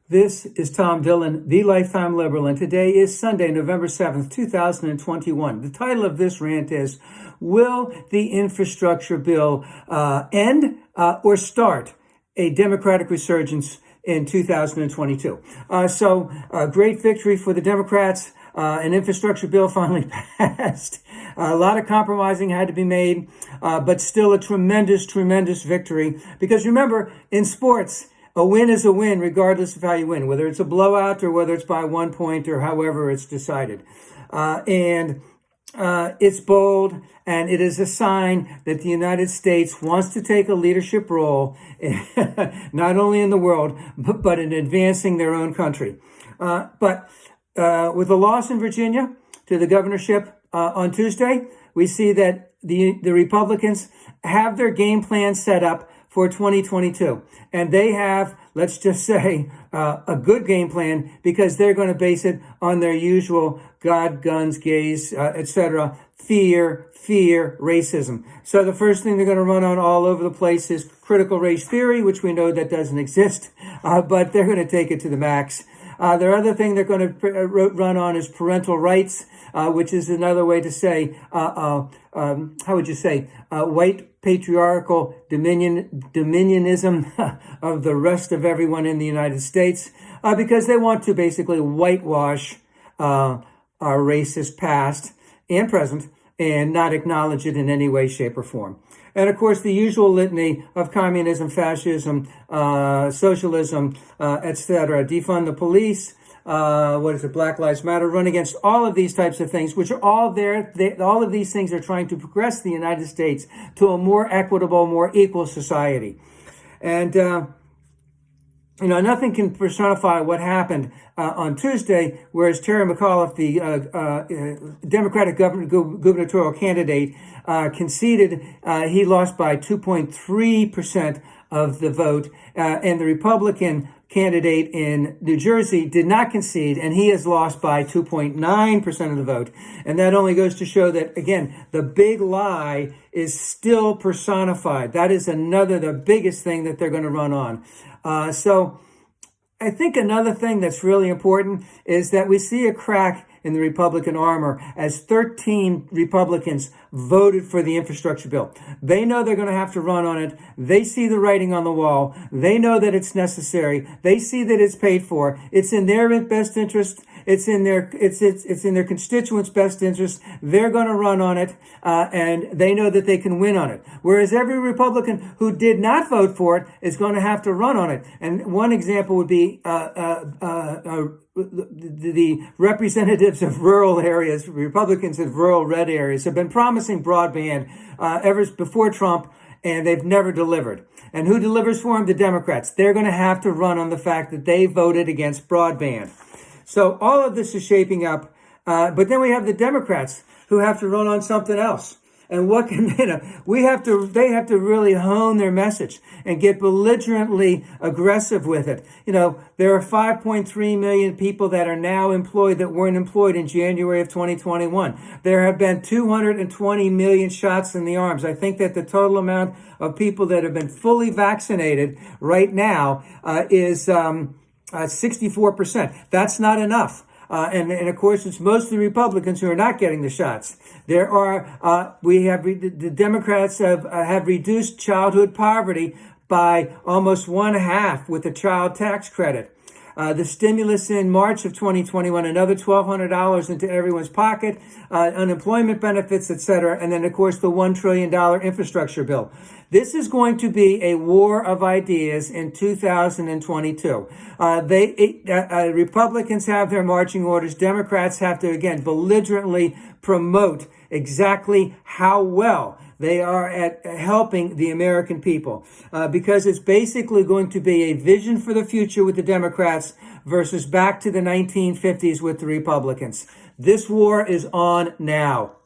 This is Tom Dillon, the Lifetime Liberal, and today is Sunday, November 7th, 2021. The title of this rant is, Will the Infrastructure Bill end or start a Democratic resurgence in 2022? Great victory for the Democrats. An infrastructure bill finally passed. A lot of compromising had to be made, but still a tremendous victory. Because remember, in sports, a win is a win, regardless of how you win, whether it's a blowout or whether it's by 1 point or however it's decided. It's bold, and it is a sign that the United States wants to take a leadership role, not only in the world, but in advancing their own country. With the loss in Virginia to the governorship on Tuesday, we see that the Republicans have their game plan set up for 2022. And they have, let's just say, a good game plan, because they're going to base it on their usual God, guns, gays, etc. Fear, racism. So the first thing they're going to run on all over the place is critical race theory, which we know that doesn't exist, but they're going to take it to the max. Their other thing they're going to run on is parental rights, which is another way to say, how would you say, white patriarchal dominionism of the rest of everyone in the United States, because they want to basically whitewash our racist past and present and not acknowledge it in any way, shape, or form. And of course, the usual litany of communism, fascism, socialism, etc. Defund the police. Black Lives Matter, run against all of these types of things, which are all there. All of these things are trying to progress the United States to a more equitable, more equal society. And, nothing can personify what happened on Tuesday, whereas Terry McAuliffe, the Democratic gubernatorial candidate, conceded. He lost by 2.3% of the vote, and the Republican candidate in New Jersey did not concede, and he has lost by 2.9% of the vote. And that only goes to show that, again, the big lie is still personified. That is the biggest thing that they're going to run on. So I think another thing that's really important is that we see a crack in the Republican armor as 13 Republicans voted for the infrastructure bill. They know they're going to have to run on it. They see the writing on the wall. They know that it's necessary. They see that it's paid for. It's in their best interest. It's in their constituents' best interest. They're going to run on it, and they know that they can win on it. Whereas every Republican who did not vote for it is going to have to run on it. And one example would be the representatives of rural areas, Republicans of rural red areas, have been promising broadband ever before Trump, and they've never delivered. And who delivers for them? The Democrats. They're going to have to run on the fact that they voted against broadband. So all of this is shaping up, but then we have the Democrats who have to run on something else. And what can they have to really hone their message and get belligerently aggressive with it. There are 5.3 million people that are now employed that weren't employed in January of 2021. There have been 220 million shots in the arms. I think that the total amount of people that have been fully vaccinated right now is 64%. That's not enough. And of course, it's mostly Republicans who are not getting the shots. The Democrats have reduced childhood poverty by almost 1/2 with the child tax credit. The stimulus in March of 2021, another $1,200 into everyone's pocket, unemployment benefits, etc. And then, of course, the $1 trillion infrastructure bill. This is going to be a war of ideas in 2022. Republicans have their marching orders. Democrats have to, again, belligerently promote exactly how well they are at helping the American people, because it's basically going to be a vision for the future with the Democrats versus back to the 1950s with the Republicans. This war is on now.